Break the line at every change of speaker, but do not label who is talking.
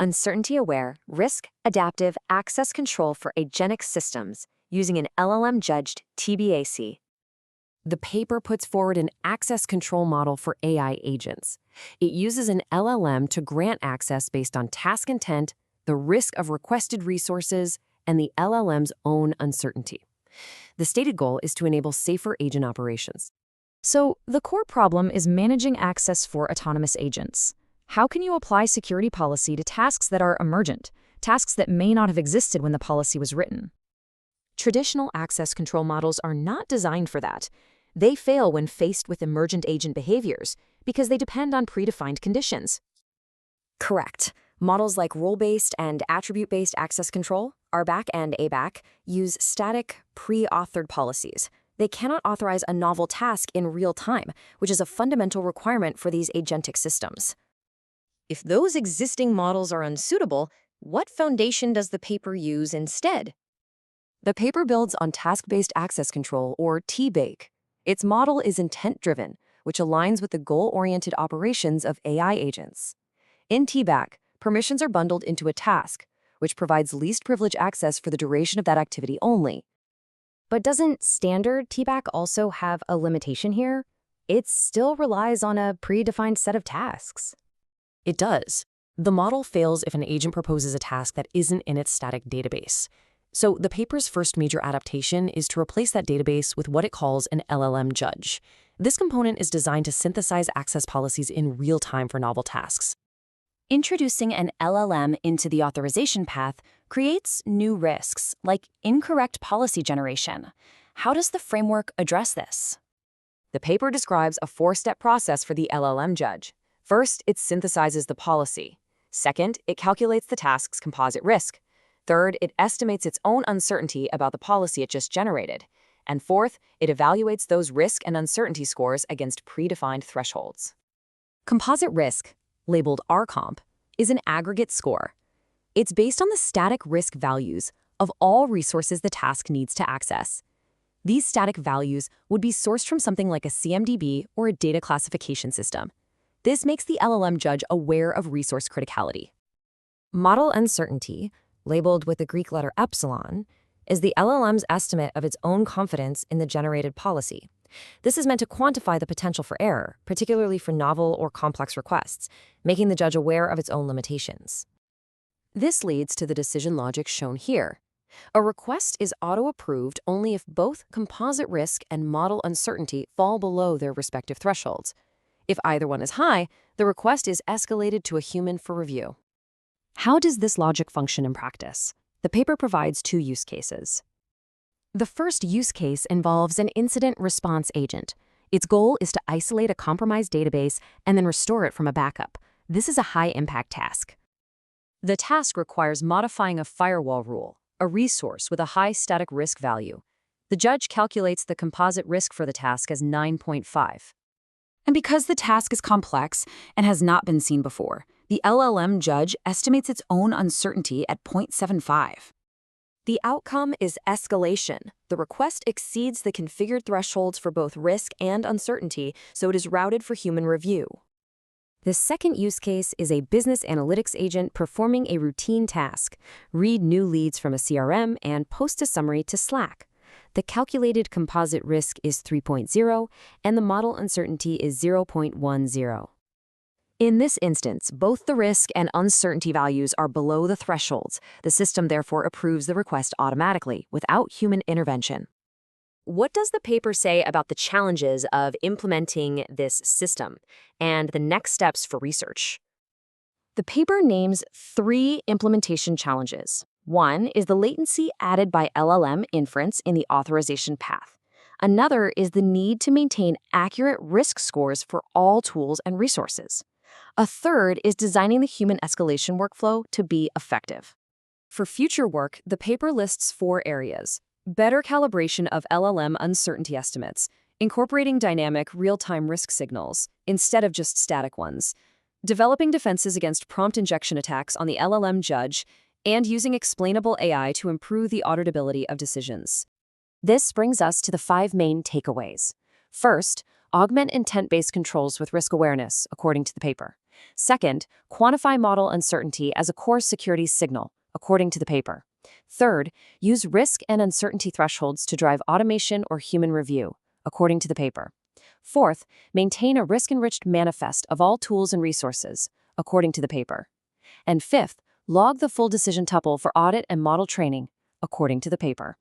uncertainty-aware, risk-adaptive access control for agentic systems using an LLM-judged TBAC.
The paper puts forward an access control model for AI agents. It uses an LLM to grant access based on task intent, the risk of requested resources, and the LLM's own uncertainty. The stated goal is to enable safer agent operations.
So, the core problem is managing access for autonomous agents. How can you apply security policy to tasks that are emergent, tasks that may not have existed when the policy was written? Traditional access control models are not designed for that. They fail when faced with emergent agent behaviors because they depend on predefined conditions.
Correct. Models like role-based and attribute-based access control, RBAC and ABAC, use static, pre-authored policies. They cannot authorize a novel task in real time, which is a fundamental requirement for these agentic systems. If those existing models are unsuitable, what foundation does the paper use instead?
The paper builds on task-based access control, or TBAC. Its model is intent-driven, which aligns with the goal-oriented operations of AI agents. In TBAC, permissions are bundled into a task, which provides least privilege access for the duration of that activity only.
But doesn't standard TBAC also have a limitation here? It still relies on a predefined set of tasks.
It does. The model fails if an agent proposes a task that isn't in its static database. So the paper's first major adaptation is to replace that database with what it calls an LLM judge. This component is designed to synthesize access policies in real time for novel tasks.
Introducing an LLM into the authorization path creates new risks, like incorrect policy generation. How does the framework address this?
The paper describes a four-step process for the LLM judge. First, it synthesizes the policy. Second, it calculates the task's composite risk. Third, it estimates its own uncertainty about the policy it just generated. And fourth, it evaluates those risk and uncertainty scores against predefined thresholds. Composite risk, labeled RComp, is an aggregate score. It's based on the static risk values of all resources the task needs to access. These static values would be sourced from something like a CMDB or a data classification system. This makes the LLM judge aware of resource criticality. Model uncertainty, labeled with the Greek letter epsilon, is the LLM's estimate of its own confidence in the generated policy. This is meant to quantify the potential for error, particularly for novel or complex requests, making the judge aware of its own limitations. This leads to the decision logic shown here. A request is auto-approved only if both composite risk and model uncertainty fall below their respective thresholds. If either one is high, the request is escalated to a human for review. How does this logic function in practice? The paper provides two use cases. The first use case involves an incident response agent. Its goal is to isolate a compromised database and then restore it from a backup. This is a high-impact task. The task requires modifying a firewall rule, a resource with a high static risk value. The judge calculates the composite risk for the task as 9.5. And because the task is complex and has not been seen before, the LLM judge estimates its own uncertainty at 0.75. The outcome is escalation. The request exceeds the configured thresholds for both risk and uncertainty, so it is routed for human review. The second use case is a business analytics agent performing a routine task: read new leads from a CRM and post a summary to Slack. The calculated composite risk is 3.0, and the model uncertainty is 0.10. In this instance, both the risk and uncertainty values are below the thresholds. The system therefore approves the request automatically, without human intervention. What does the paper say about the challenges of implementing this system and the next steps for research? The paper names 3 implementation challenges. One is the latency added by LLM inference in the authorization path. Another is the need to maintain accurate risk scores for all tools and resources. A third is designing the human escalation workflow to be effective. For future work, the paper lists 4 areas: better calibration of LLM uncertainty estimates, incorporating dynamic real-time risk signals instead of just static ones, developing defenses against prompt injection attacks on the LLM judge, and using explainable AI to improve the auditability of decisions. This brings us to the 5 main takeaways. First, augment intent-based controls with risk awareness, according to the paper.
Second, quantify model uncertainty as a core security signal, according to the paper. Third, use risk and uncertainty thresholds to drive automation or human review, according to the paper. Fourth, maintain a risk-enriched manifest of all tools and resources, according to the paper. And fifth, log the full decision tuple for audit and model training, according to the paper.